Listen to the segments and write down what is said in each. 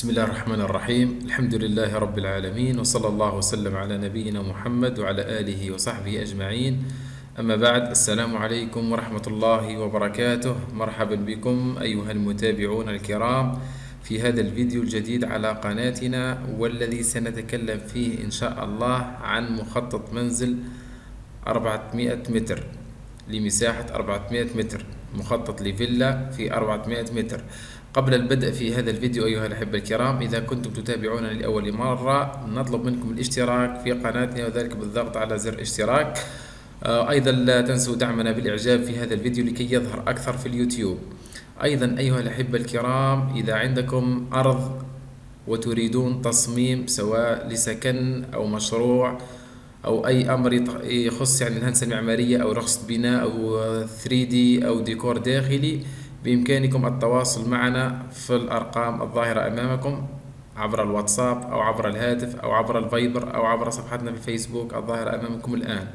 بسم الله الرحمن الرحيم. الحمد لله رب العالمين، وصلى الله وسلم على نبينا محمد وعلى آله وصحبه أجمعين. أما بعد، السلام عليكم ورحمة الله وبركاته. مرحبا بكم أيها المتابعون الكرام في هذا الفيديو الجديد على قناتنا، والذي سنتكلم فيه إن شاء الله عن مخطط منزل 400 متر، لمساحة 400 متر، مخطط لفيلا في 400 متر. قبل البدء في هذا الفيديو أيها الأحبة الكرام، إذا كنتم تتابعوننا لأول مرة، نطلب منكم الاشتراك في قناتنا، وذلك بالضغط على زر اشتراك. أيضا لا تنسوا دعمنا بالإعجاب في هذا الفيديو لكي يظهر أكثر في اليوتيوب. أيضا أيها الأحبة الكرام، إذا عندكم أرض وتريدون تصميم سواء لسكن أو مشروع أو أي أمر يخص يعني الهندسة المعمارية أو رخصة بناء أو 3D أو ديكور داخلي، بإمكانكم التواصل معنا في الأرقام الظاهرة أمامكم عبر الواتساب أو عبر الهاتف أو عبر الفايبر أو عبر صفحتنا في الفيسبوك الظاهرة أمامكم الآن،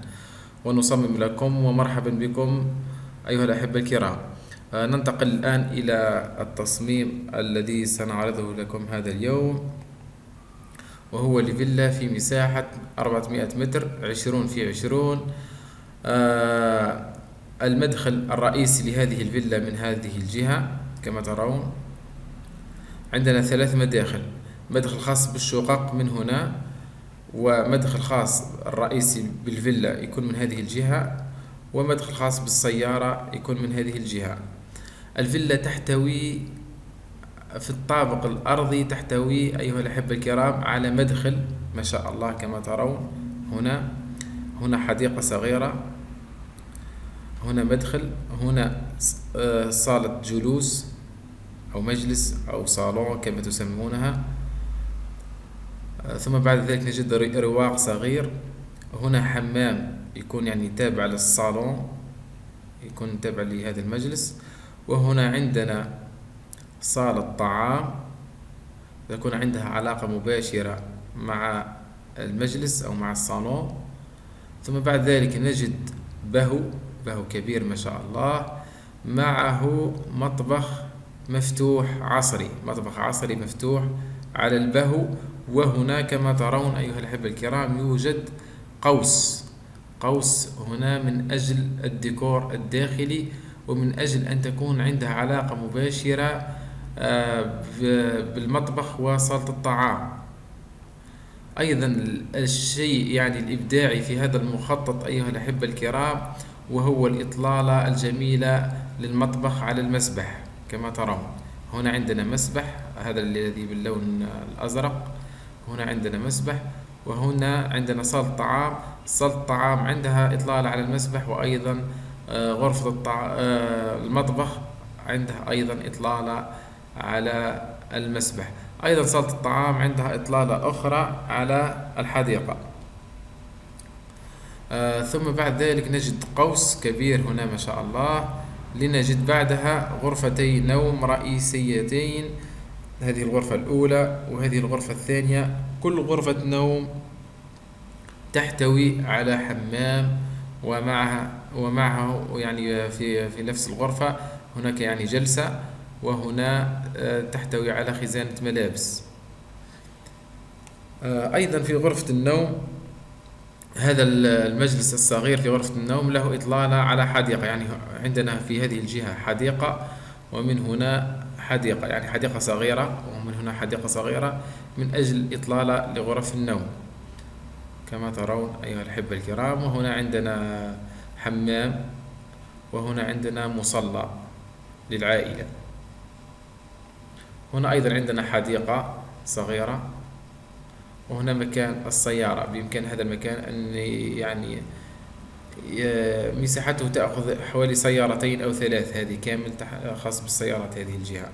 ونصمم لكم. ومرحبا بكم أيها الأحبة الكرام. ننتقل الآن إلى التصميم الذي سنعرضه لكم هذا اليوم، وهو لفيلا في مساحة 400 متر، 20 في 20. المدخل الرئيسي لهذه الفيلا من هذه الجهة كما ترون. عندنا 3 مداخل: مدخل خاص بالشقق من هنا، ومدخل خاص الرئيسي بالفيلا يكون من هذه الجهة، ومدخل خاص بالسيارة يكون من هذه الجهة. الفيلا تحتوي في الطابق الأرضي، تحتوي أيها الأحبة الكرام على مدخل ما شاء الله كما ترون. هنا حديقة صغيرة، هنا مدخل، هنا صالة جلوس أو مجلس أو صالون كما تسمونها. ثم بعد ذلك نجد رواق صغير. هنا حمام يكون يعني تابع للصالون، يكون تابع لهذا المجلس. وهنا عندنا صالة طعام تكون عندها علاقة مباشرة مع المجلس أو مع الصالون. ثم بعد ذلك نجد بهو كبير ما شاء الله، معه مطبخ مفتوح عصري، مطبخ عصري مفتوح على البهو. وهنا كما ترون أيها الأحبة الكرام يوجد قوس هنا من أجل الديكور الداخلي، ومن أجل أن تكون عندها علاقة مباشرة بالمطبخ وصالة الطعام. أيضا الشيء يعني الإبداعي في هذا المخطط أيها الأحبة الكرام، وهو الإطلالة الجميلة للمطبخ على المسبح كما ترون. هنا عندنا مسبح، هذا الذي باللون الأزرق. هنا عندنا مسبح، وهنا عندنا صالة طعام. صالة الطعام عندها إطلالة على المسبح، وأيضا غرفة المطبخ عندها أيضا إطلالة على المسبح. أيضا صالة الطعام عندها إطلالة أخرى على الحديقة. ثم بعد ذلك نجد قوس كبير هنا ما شاء الله. لنجد بعدها غرفتي نوم رئيسيتين، هذه الغرفة الأولى وهذه الغرفة الثانية. كل غرفة نوم تحتوي على حمام، ومعه يعني في نفس الغرفة هناك يعني جلسة، وهنا تحتوي على خزانة ملابس. أيضا في غرفة النوم، هذا المجلس الصغير في غرفة النوم له إطلالة على حديقة، يعني عندنا في هذه الجهة حديقة، ومن هنا حديقة، يعني حديقة صغيرة، ومن هنا حديقة صغيرة من أجل إطلالة لغرف النوم كما ترون أيها الأحبة الكرام. وهنا عندنا حمام، وهنا عندنا مصلى للعائلة. هنا أيضا عندنا حديقة صغيرة، وهنا مكان السيارة. بإمكان هذا المكان أن يعني مساحته تأخذ حوالي سيارتين أو 3، هذه كامل خاص بالسيارات هذه الجهة.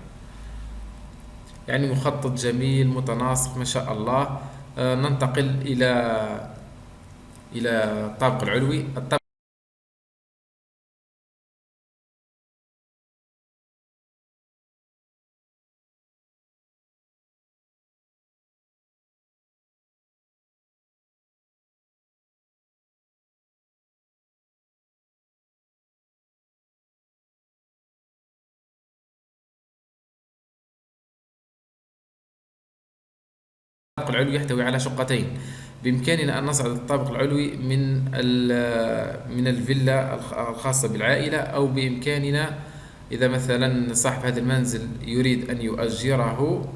يعني مخطط جميل متناسق ما شاء الله. ننتقل إلى الطابق العلوي. العلوي يحتوي على شقتين. بإمكاننا أن نصعد الطابق العلوي من الفيلا الخاصة بالعائلة، أو بإمكاننا إذا مثلا صاحب هذا المنزل يريد أن يؤجره،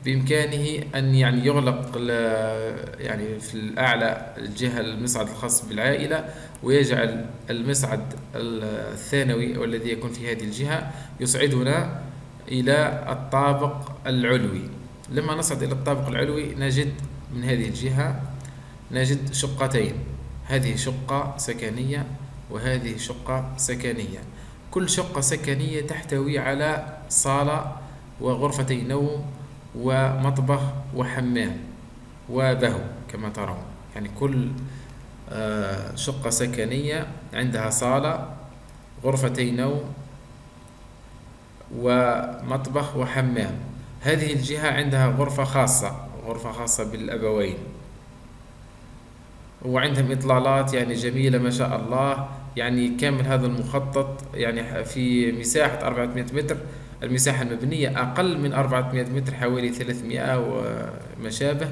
بإمكانه أن يعني يغلق يعني في الأعلى الجهة المصعد الخاص بالعائلة، ويجعل المصعد الثانوي والذي يكون في هذه الجهة يصعدنا إلى الطابق العلوي. لما نصعد إلى الطابق العلوي نجد من هذه الجهة نجد شقتين، هذه شقة سكنية وهذه شقة سكنية. كل شقة سكنية تحتوي على صالة وغرفتي نوم ومطبخ وحمام وبهو كما ترون. يعني كل شقة سكنية عندها صالة، غرفتي نوم ومطبخ وحمام. هذه الجهة عندها غرفة خاصة بالأبوين، وعندهم إطلالات يعني جميلة ما شاء الله. يعني كامل هذا المخطط يعني في مساحة 400 متر، المساحة المبنية أقل من 400 متر، حوالي 300 وما شابه.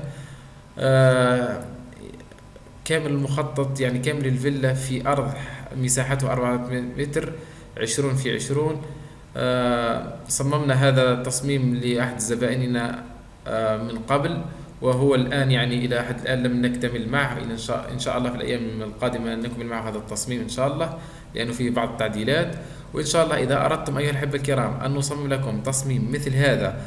كامل المخطط يعني كامل الفيلا في أرض مساحته 400 متر، 20 في 20. صممنا هذا التصميم لأحد زبائننا من قبل، وهو الآن يعني إلى حد الآن لم نكتمل معه. إن شاء الله في الأيام القادمة نكمل معه هذا التصميم إن شاء الله، لأنه فيه بعض التعديلات. وإن شاء الله إذا أردتم أيها الأحبة الكرام أن نصمم لكم تصميم مثل هذا،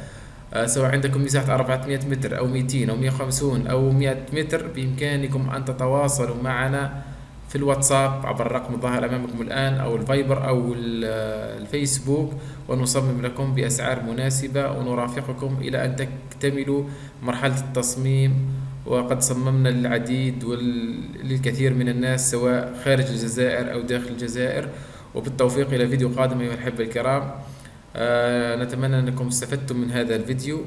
سواء عندكم مساحة 400 متر أو 200 أو 150 أو 100 متر، بإمكانكم أن تتواصلوا معنا في الواتساب عبر الرقم الظاهر أمامكم الآن، أو الفايبر أو الفيسبوك، ونصمم لكم بأسعار مناسبة ونرافقكم إلى أن تكتملوا مرحلة التصميم. وقد صممنا للعديد وللكثير من الناس سواء خارج الجزائر أو داخل الجزائر. وبالتوفيق إلى فيديو قادم أيها الأحبة الكرام. نتمنى أنكم استفدتم من هذا الفيديو،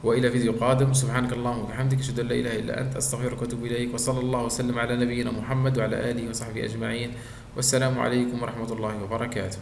وإلى فيديو قادم. سبحانك اللهم وبحمدك، أشهد أن لا إله إلا أنت، أستغفرك وأتوب إليك، وصلى الله وسلم على نبينا محمد وعلى آله وصحبه أجمعين، والسلام عليكم ورحمة الله وبركاته.